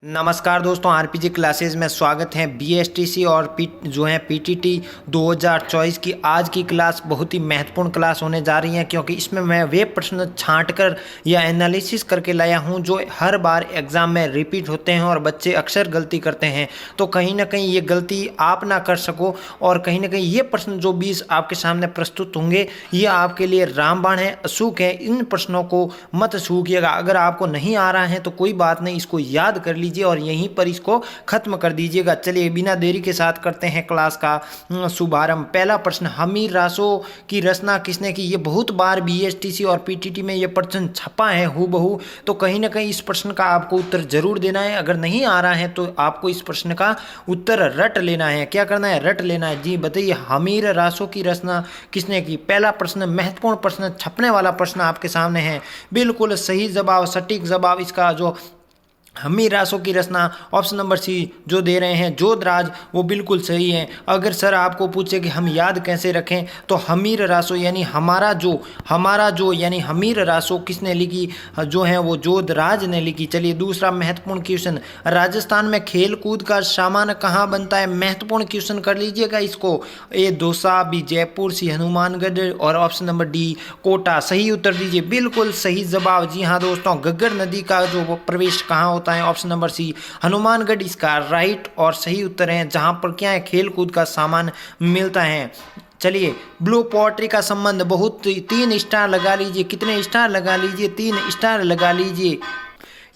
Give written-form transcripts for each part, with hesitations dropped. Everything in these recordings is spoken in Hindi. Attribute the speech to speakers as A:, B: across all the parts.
A: नमस्कार दोस्तों, आरपीजी क्लासेस में स्वागत है। बीएसटीसी और पीटीटी 2024 की आज की क्लास बहुत ही महत्वपूर्ण क्लास होने जा रही है, क्योंकि इसमें मैं वे प्रश्न छांटकर या एनालिसिस करके लाया हूं जो हर बार एग्जाम में रिपीट होते हैं और बच्चे अक्सर गलती करते हैं। तो कहीं ना कहीं ये गलती आप ना कर सको और कहीं ना कहीं ये प्रश्न जो 20 आपके सामने प्रस्तुत होंगे ये आपके लिए रामबाण है, अचूक है। इन प्रश्नों को मत छूकिएगा। अगर आपको नहीं आ रहा है तो कोई बात नहीं, इसको याद कर लीजिए और यहीं पर इसको खत्म कर दीजिएगा। चलिए बिना देरी के साथ करते हैं क्लास का शुभारंभ। पहला प्रश्न, हमीर रासों की रचना किसने की? ये बहुत बार बीएसटीसी और पीटीटी में ये प्रश्न छपा है हूबहू, तो कहीं ना कहीं इस प्रश्न का आपको उत्तर जरूर देना है। अगर नहीं आ रहा है तो आपको इस प्रश्न का उत्तर रट लेना है। क्या करना है? रट लेना है। जी बताइए, हमीर रासों की रचना किसने की? पहला प्रश्न महत्वपूर्ण प्रश्न, छपने वाला प्रश्न आपके सामने है। बिल्कुल सही जवाब, सटीक जवाब इसका जो हमीर रासों की रचना, ऑप्शन नंबर सी जो दे रहे हैं जोधराज, वो बिल्कुल सही है। अगर सर आपको पूछे कि हम याद कैसे रखें, तो हमीर रासों यानी हमारा जो यानी हमीर रासों किसने लिखी? जो है वो जोधराज ने लिखी। चलिए दूसरा महत्वपूर्ण क्वेश्चन, राजस्थान में खेल कूद का सामान कहाँ बनता है? महत्वपूर्ण क्वेश्चन कर लीजिएगा इसको। ए दौसा, बी जयपुर, सी हनुमानगढ़ और ऑप्शन नंबर डी कोटा। सही उत्तर दीजिए। बिल्कुल सही जवाब। जी हाँ दोस्तों, घग्गर नदी का जो प्रवेश कहाँ होता है? ऑप्शन नंबर सी हनुमानगढ़ इसका राइट और सही उत्तर है, जहां पर क्या है, खेल कूद का सामान मिलता है। चलिए, ब्लू पोएट्री का संबंध बहुत 3 स्टार लगा लीजिए। कितने स्टार लगा लीजिए? 3 स्टार लगा लीजिए।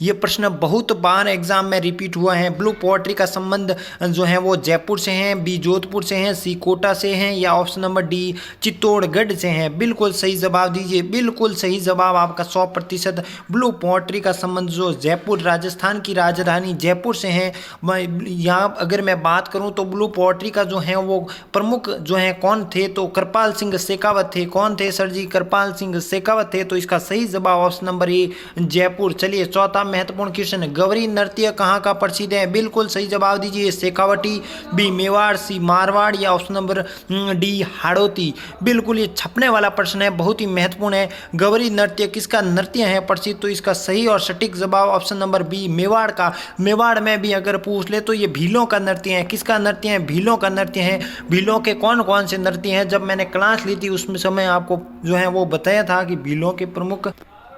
A: ये प्रश्न बहुत बार एग्जाम में रिपीट हुआ है। ब्लू पोएट्री का संबंध जो है वो जयपुर से हैं, बी जोधपुर से हैं, सी कोटा से हैं या ऑप्शन नंबर डी चित्तौड़गढ़ से हैं। बिल्कुल सही जवाब दीजिए। बिल्कुल सही जवाब आपका 100%। ब्लू पोएट्री का संबंध जो जयपुर, राजस्थान की राजधानी जयपुर से हैं। यहाँ अगर मैं बात करूँ तो ब्लू पोएट्री का जो है वो प्रमुख जो है कौन थे? तो कृपाल सिंह शेखावत थे। कौन थे सर जी? कृपाल सिंह शेखावत थे। तो इसका सही जवाब ऑप्शन नंबर ए जयपुर। चलिए चौथा महत्वपूर्ण क्वेश्चन, गौरी नृत्य कहाँ का प्रसिद्ध है? बिल्कुल सही जवाब दीजिए। शेखावटी, बी मेवाड़, सी मारवाड़ या ऑप्शन नंबर डी हाड़ौती। बिल्कुल ये छपने वाला प्रश्न है, बहुत ही महत्वपूर्ण है। गौरी नृत्य किसका नृत्य है प्रसिद्ध? तो इसका सही और सटीक जवाब ऑप्शन नंबर बी मेवाड़ का। मेवाड़ में भी अगर पूछ ले तो ये भीलों का नृत्य है। किसका नृत्य है? भीलों का नृत्य है। भीलों के कौन कौन से नृत्य हैं? जब मैंने क्लास ली थी उसमें समय आपको जो है वो बताया था कि भीलों के प्रमुख,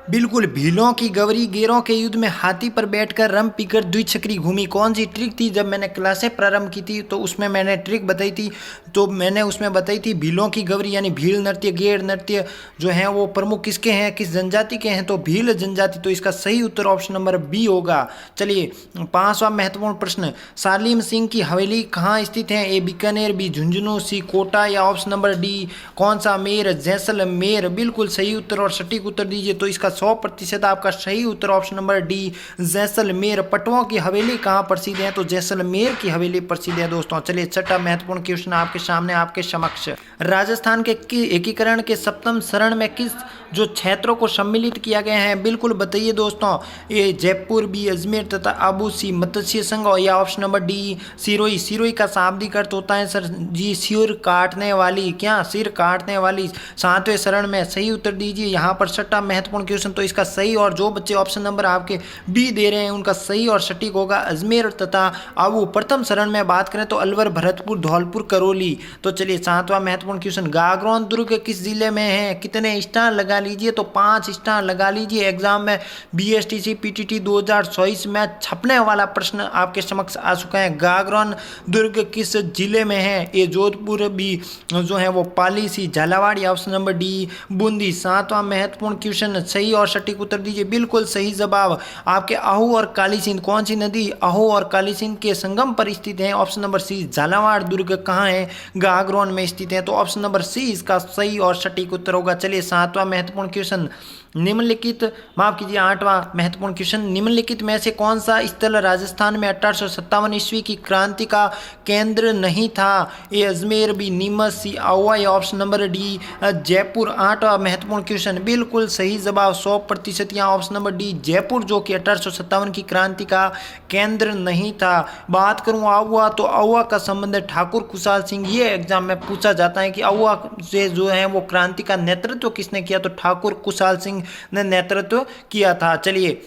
A: बिल्कुल भीलों की गौरी गेरों के युद्ध में हाथी पर बैठकर रम पीकर द्विचक्री घूमी। कौन सी ट्रिक थी? जब मैंने क्लासें प्रारंभ की थी तो उसमें मैंने ट्रिक बताई थी। तो मैंने उसमें बताई थी भीलों की गौरी यानी भील नृत्य, गेर नृत्य जो है वो प्रमुख किसके हैं, किस जनजाति के हैं? तो भील जनजाति। तो इसका सही उत्तर ऑप्शन नंबर बी होगा। चलिए 5वां महत्वपूर्ण प्रश्न, सालीम सिंह की हवेली कहाँ स्थित है? ए बीकानेर, बी झुंझुनू, सी कोटा या ऑप्शन नंबर डी कौन सा मेर, जैसलमेर। बिल्कुल सही उत्तर और सटीक उत्तर दीजिए। तो इसका 100% आपका सही उत्तर ऑप्शन नंबर डी जैसलमेर। पटवों की हवेली कहाँ प्रसिद्ध है? तो जैसलमेर की हवेली प्रसिद्ध है दोस्तों। चलिए छठा महत्वपूर्ण क्वेश्चन आपके सामने, आपके समक्ष, राजस्थान के एकीकरण के 7वें चरण में किस जो क्षेत्रों को सम्मिलित किया गया है? बिल्कुल बताइए दोस्तों। ये जयपुर, बी अजमेर तथा आबू, सी मत्स्य संघ या option number D Sirohi. Sirohi का शाब्दिक अर्थ होता है सर जी सिर काटने वाली। क्या? सिर काटने वाली। 7वें चरण में सही उत्तर दीजिए। यहाँ पर छठा महत्वपूर्ण क्वेश्चन, तो इसका सही, और जो बच्चे ऑप्शन नंबर आपके बी दे रहे हैं उनका सही और सटीक होगा अजमेर तथा आबू। प्रथम चरण में बात करें तो अलवर, भरतपुर, धौलपुर, करौली। तो चलिए 7वां महत्वपूर्ण क्वेश्चन, गागरोन दुर्ग किस जिले में है? कितने स्टार लगा लीजिए? तो 5 स्टार लगा लीजिए। एग्जाम में बीएसटीसी पीटीटी 2024 में छपने वाला प्रश्न आपके समक्ष आ चुका है। गागरोन दुर्ग किस जिले में है? ए जोधपुर, बी जो है वो पाली, सी झालावाड़ या ऑप्शन नंबर डी बूंदी। 7वां महत्वपूर्ण क्वेश्चन, सही और सटीक उत्तर दीजिए। बिल्कुल सही जवाब आपके आहू और काली सिंध। कौन सी नदी आहू और काली सिंध के संगम पर स्थित है? ऑप्शन नंबर सी झालावाड़ दुर्ग कहाँ है? गागरोन में स्थित है। तो ऑप्शन नंबर सी इसका सही और सटीक उत्तर होगा। चलिए 7वां महत्वपूर्ण क्वेश्चन, निम्नलिखित, माफ कीजिए 8वां महत्वपूर्ण क्वेश्चन, निम्नलिखित में से कौन सा स्थल राजस्थान में 1857 ईस्वी की क्रांति का केंद्र नहीं था? ए अजमेर, बी नीमच, सी आवा या ऑप्शन नंबर डी जयपुर। 8वां महत्वपूर्ण क्वेश्चन, बिल्कुल सही जवाब 100% यहाँ ऑप्शन नंबर डी जयपुर, जो कि 1857 की क्रांति का केंद्र नहीं था। बात करूँ आवा, तो आवा का संबंध ठाकुर कुशाल सिंह। ये एग्जाम में पूछा जाता है कि आवा से जो है वो क्रांति का नेतृत्व किसने किया? तो ठाकुर कुशाल सिंह ने नेतृत्व किया था। चलिए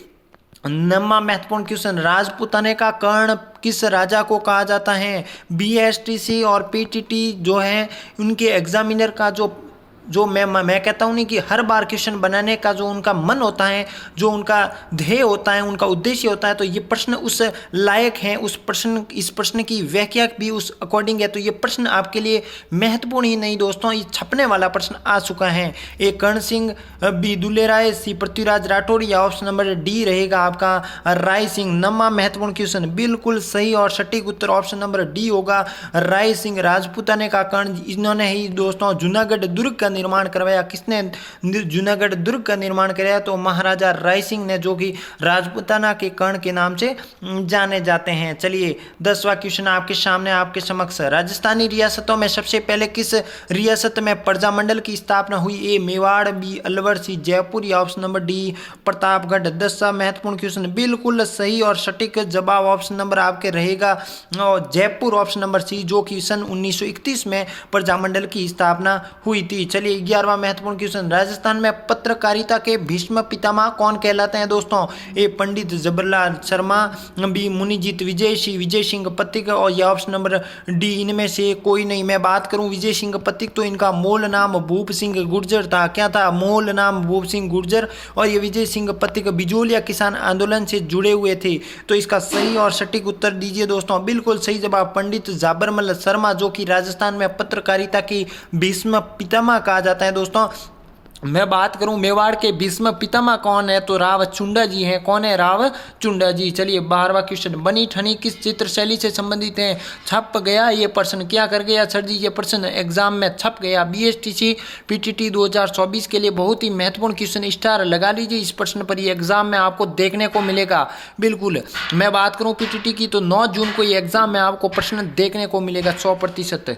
A: नौवां महत्वपूर्ण क्वेश्चन, राजपूताने का कर्ण किस राजा को कहा जाता है? बीएसटीसी और पीटीटी जो है उनके एग्जामिनर का जो मैं कहता हूँ नहीं कि हर बार क्वेश्चन बनाने का जो उनका मन होता है, जो उनका ध्येय होता है, उनका उद्देश्य होता है, तो ये प्रश्न उस लायक हैं, इस प्रश्न की व्याख्या भी उस अकॉर्डिंग है। तो ये प्रश्न आपके लिए महत्वपूर्ण ही नहीं दोस्तों, ये छपने वाला प्रश्न आ चुका है। ए कर्ण सिंह, बी दुल्ले राय, सी पृथ्वीराज राठौर या ऑप्शन नंबर डी रहेगा आपका राय सिंह। नौवां महत्वपूर्ण क्वेश्चन, बिल्कुल सही और सटीक उत्तर ऑप्शन नंबर डी होगा राय सिंह। राजपूताने का कर्ण, इन्होंने ही दोस्तों जूनागढ़ दुर्ग का निर्माण करवाया। किसने जूनागढ़ दुर्ग का निर्माण कराया? तो महाराजा राय सिंह ने, जो कि राजपूताना के कर्ण के नाम से जाने जाते हैं। चलिए 10वां क्वेश्चन आपके सामने, आपके समक्ष, राजस्थानी रियासतों में सबसे पहले किस रियासत में प्रजामंडल की स्थापना हुई? ए मेवाड़, बी अलवर, सी जयपुर या ऑप्शन नंबर डी प्रतापगढ़। 10वां महत्वपूर्ण क्वेश्चन, बिल्कुल सही और सटीक जवाब ऑप्शन नंबर आपके रहेगा जयपुर, ऑप्शन नंबर सी, जो कि सन 1931 में प्रजामंडल की स्थापना हुई थी। चलिए 11वां महत्वपूर्ण क्वेश्चन, राजस्थान में पत्रकारिता के भीष्म पितामह कौन कहलाते हैं दोस्तों? ए पंडित जवाहरलाल शर्मा, बी मुनिजीत विजय, सी विजय सिंह पथिक और या ऑप्शन नंबर डी इनमें से कोई नहीं। मैं बात करूं विजय सिंह पथिक, तो इनका मूल नाम भूप सिंह गुर्जर था। क्या था? मूल नाम भूप सिंह गुर्जर। और ये विजय सिंह पथिक बिजोलिया किसान आंदोलन से जुड़े हुए थे। तो इसका सही और सटीक उत्तर दीजिए दोस्तों। बिल्कुल सही जवाब पंडित जाबरमल शर्मा, जो कि राजस्थान में पत्रकारिता की भीष्म पितामह कहा जाता है दोस्तों। मैं बात करूं मेवाड़ के भीष्म पितामह कौन है? तो राव चुंडा जी हैं। कौन है? राव चुंडा जी। चलिए 12वां क्वेश्चन, बनी ठनी किस चित्र शैली से संबंधित है? छप गया ये प्रश्न, क्या कर गया सर जी? ये प्रश्न एग्जाम में छप गया। बीएसटीसी पीटीटी 2024 के लिए बहुत ही महत्वपूर्ण क्वेश्चन, स्टार लगा लीजिए इस प्रश्न पर, ये एग्जाम में आपको देखने को मिलेगा। बिल्कुल मैं बात करूं पीटीटी की, तो 9 जून को ये एग्जाम में आपको प्रश्न देखने को मिलेगा 100%।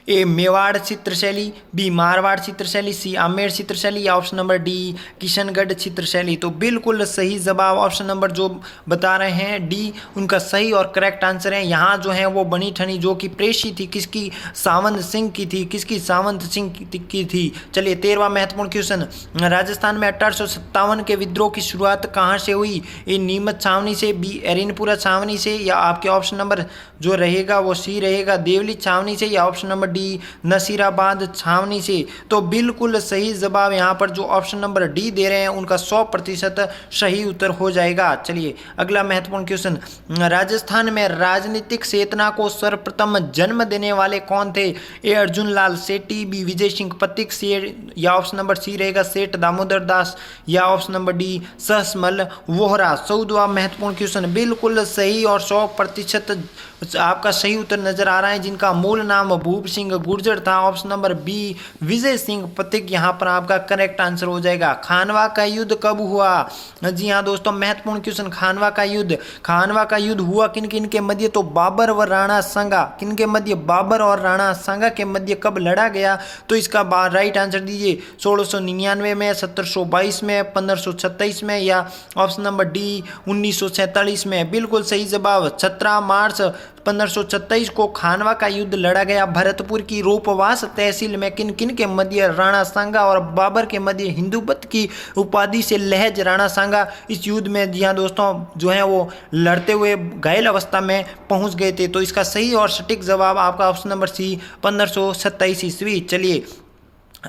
A: ए मेवाड़ चित्रशैली, बी मारवाड़ चित्रशैली, सी आमेर चित्रशैली या ऑप्शन नंबर डी किशनगढ़ चित्रशैली। तो बिल्कुल सही जवाब ऑप्शन नंबर जो बता रहे हैं डी, उनका सही और करेक्ट आंसर है। यहाँ जो है वो बनी ठनी, जो कि प्रेषी थी किसकी? सावंत सिंह की थी। किसकी? सावंत सिंह की थी। चलिए 13वां महत्वपूर्ण क्वेश्चन, राजस्थान में 1857 के विद्रोह की शुरुआत कहाँ से हुई? ए नीमच छावनी से, बी एरिनपुरा छावनी से या आपके ऑप्शन नंबर जो रहेगा वो सी रहेगा देवली छावनी से या ऑप्शन नंबर डी नसीराबाद छावनी से। तो बिल्कुल सही जवाब यहाँ पर जो ऑप्शन नंबर डी दे रहे हैं उनका 100% सही उत्तर हो जाएगा। चलिए अगला महत्वपूर्ण क्वेश्चन, राजस्थान में राजनीतिक चेतना को सर्वप्रथम जन्म देने वाले कौन थे? ए अर्जुन लाल सेठी, बी विजय सिंह पथिक से या ऑप्शन नंबर सी रहेगा सेठ दामोदर दास या ऑप्शन नंबर डी सहसमल वोहरा। 14वां महत्वपूर्ण क्वेश्चन, बिल्कुल सही और 100% आपका सही उत्तर नजर आ रहा है, जिनका मूल नाम भूप सिंह गुर्जर था। Option number B Vijay Singh Pathik यहाँ पर आपका करेक्ट आंसर हो जाएगा। खानवा का युद्ध कब हुआ? जी हाँ दोस्तों, महत्वपूर्ण क्वेश्चन, खानवा का युद्ध हुआ किन किन के मध्य? तो बाबर व राणा सांगा। किन के मध्य? बाबर और राणा सांगा के मध्य कब लड़ा गया? तो इसका राइट आंसर दीजिए 1699 में, 1722 में, 1526 में या ऑप्शन नंबर डी 1947 में। बिल्कुल सही जवाब 17 मार्च 1526 को खानवा का युद्ध लड़ा गया। भरतपुर की रूपवास तहसील में किन किन के मध्य? राणा सांगा और बाबर के मध्य हिंदुपत की उपाधि से लहज राणा सांगा इस युद्ध में जी हाँ दोस्तों जो है वो लड़ते हुए घायल अवस्था में पहुंच गए थे। तो इसका सही और सटीक जवाब आपका ऑप्शन नंबर सी 1527 ईस्वी। चलिए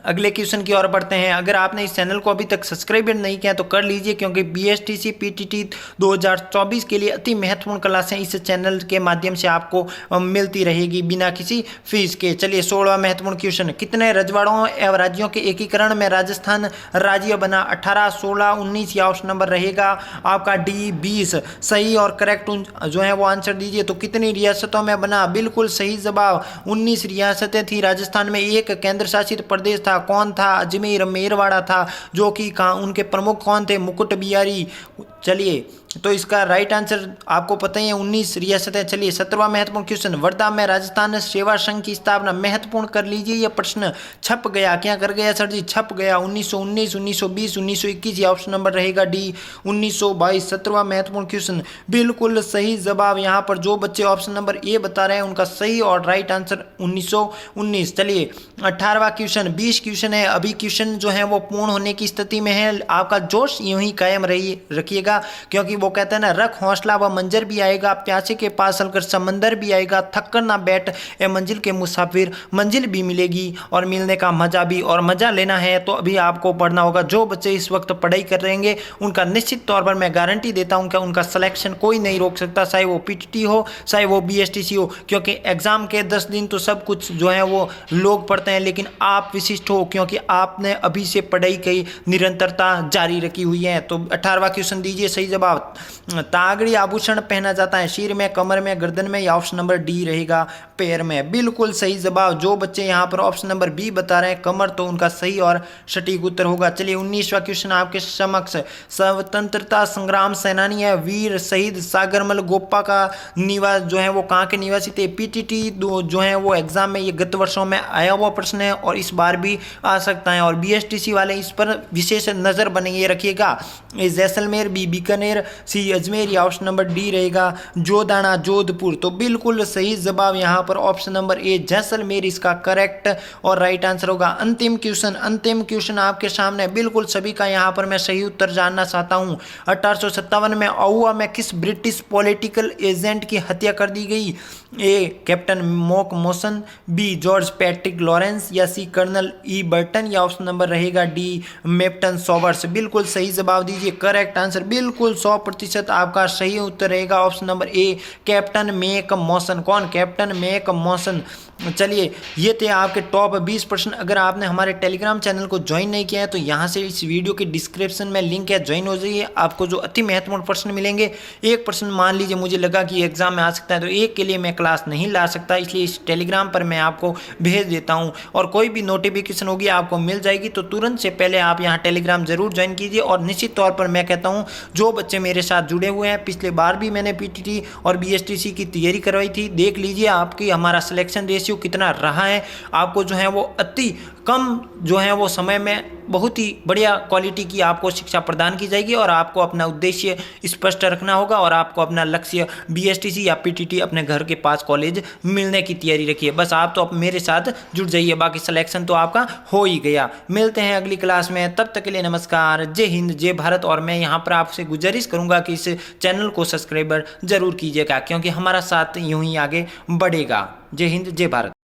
A: अगले क्वेश्चन की ओर बढ़ते हैं। अगर आपने इस चैनल को अभी तक सब्सक्राइब नहीं किया तो कर लीजिए, क्योंकि बीएसटीसी पीटीटी 2024 के लिए अति महत्वपूर्ण क्लासें इस चैनल के माध्यम से आपको मिलती रहेगी बिना किसी फीस के। चलिए 16वां महत्वपूर्ण क्वेश्चन, कितने रजवाड़ों एवं राज्यों के एकीकरण में राजस्थान राज्य बना? 18, 16, 19 या ऑप्शन नंबर रहेगा आपका डी 20। सही और करेक्ट जो है वो आंसर दीजिए। तो कितनी रियासतों में बना? बिल्कुल सही जवाब 19 रियासतें थी राजस्थान में। एक केंद्र शासित प्रदेश था। कौन था? अजमेर मेरवाड़ा था, जो कि उनके प्रमुख कौन थे? मुकुट बिहारी। चलिए तो इसका राइट आंसर आपको पता ही है 19 रियासतें। चलिए 17वां महत्वपूर्ण क्वेश्चन, वर्धा में राजस्थान सेवा संघ की स्थापना। महत्वपूर्ण कर लीजिए, यह प्रश्न छप गया। क्या कर गया सर जी? छप गया 1919, 1920, 1921 या ऑप्शन नंबर रहेगा डी 1922। 17वां महत्वपूर्ण क्वेश्चन, बिल्कुल सही जवाब यहाँ पर जो बच्चे ऑप्शन नंबर ए बता रहे हैं उनका सही और राइट आंसर 1919। चलिए 18वां क्वेश्चन, 20 क्वेश्चन है अभी, क्वेश्चन जो है वो पूर्ण होने की स्थिति में है। आपका जोश यूं ही कायम रखिएगा, क्योंकि वो कहते हैं ना, रख हौसला व मंजर भी आएगा, प्यासे के पास चलकर समंदर भी आएगा, थक कर ना बैठ ए मंजिल के मुसाफिर, मंजिल भी मिलेगी और मिलने का मजा भी। और मजा लेना है तो अभी आपको पढ़ना होगा। जो बच्चे इस वक्त पढ़ाई कर रहेंगे उनका निश्चित तौर पर मैं गारंटी देता हूं कि उनका सिलेक्शन कोई नहीं रोक सकता, चाहे वो पीटीटी हो चाहे वो बीएसटीसी हो, क्योंकि एग्जाम के 10 दिन तो सब कुछ जो है वो लोग पढ़ते हैं, लेकिन आप विशिष्ट हो क्योंकि आपने अभी से पढ़ाई की निरंतरता जारी रखी हुई है। तो 18वां क्वेश्चन दीजिए सही जवाब। तागड़ी आभूषण पहना जाता है सिर में, कमर में, गर्दन में, या ऑप्शन नंबर डी रहेगा पैर में। बिल्कुल सही जवाब। जो बच्चे यहाँ पर ऑप्शन नंबर बी बता रहे हैं कमर, तो उनका सही और सटीक उत्तर होगा। चलिए 19वां क्वेश्चन आपके समक्ष। स्वतंत्रता संग्राम सेनानी है वीर शहीद सागरमल गोप्पा का निवास जो है वो कहाँ के निवासी थे? पीटीटी जो है वो एग्जाम में ये गत वर्षों में आया हुआ प्रश्न है और इस बार भी आ सकता है, और बीएसटीसी वाले इस पर विशेष नजर बनाए रखिएगा। जैसलमेर, बी बीकानेर, सी अजमेर, या ऑप्शन नंबर डी रहेगा जोधाना जोधपुर। तो बिल्कुल सही जवाब यहाँ पर ऑप्शन नंबर ए जैसलमेर इसका करेक्ट और राइट आंसर होगा। अंतिम क्वेश्चन आपके सामने, बिल्कुल सभी का यहाँ पर मैं सही उत्तर जानना चाहता हूँ। 1857 में आउवा में किस ब्रिटिश पॉलिटिकल एजेंट की हत्या कर दी गई? A captain Mock Mawson, B George Patrick Lawrence, या सी कर्नल ई बर्टन, या ऑप्शन नंबर रहेगा डी मेप्टन सॉवर्स। बिल्कुल सही जवाब दीजिए, करेक्ट आंसर बिल्कुल 100% आपका सही उत्तर रहेगा option number A captain Mac Mawson. कौन? Captain Mac Mawson. चलिए ये थे आपके टॉप 20 प्रश्न। अगर आपने हमारे टेलीग्राम चैनल को ज्वाइन नहीं किया है तो यहाँ से इस वीडियो के डिस्क्रिप्शन में लिंक है, ज्वाइन हो जाइए। आपको जो अति महत्वपूर्ण प्रश्न मिलेंगे, एक प्रश्न मान लीजिए मुझे लगा कि एग्जाम में आ सकता है तो एक के लिए मैं क्लास नहीं ला सकता, इसलिए इस टेलीग्राम पर मैं आपको भेज देता हूँ और कोई भी नोटिफिकेशन होगी आपको मिल जाएगी। तो तुरंत से पहले आप यहाँ टेलीग्राम जरूर ज्वाइन कीजिए। और निश्चित तौर पर मैं कहता हूँ जो बच्चे मेरे साथ जुड़े हुए हैं, पिछले बार भी मैंने पीटीटी और बीएसटीसी की तैयारी करवाई थी, देख लीजिए आपकी हमारा सिलेक्शन रेशियो कितना रहा है। आपको जो है वो अति कम जो है वो समय में बहुत ही बढ़िया क्वालिटी की आपको शिक्षा प्रदान की जाएगी और आपको अपना उद्देश्य स्पष्ट रखना होगा और आपको अपना लक्ष्य बीएसटीसी या पीटीटी अपने घर के पास कॉलेज मिलने की तैयारी रखिए। बस आप तो मेरे साथ जुड़ जाइए, बाकी सिलेक्शन तो आपका हो ही गया। मिलते हैं अगली क्लास में, तब तक के लिए नमस्कार, जय हिंद जय भारत। और मैं यहाँ पर आपसे गुजारिश करूँगा कि इस चैनल को सब्सक्राइबर जरूर कीजिएगा, क्योंकि हमारा साथ यूँ ही आगे बढ़ेगा। जय हिंद जय भारत।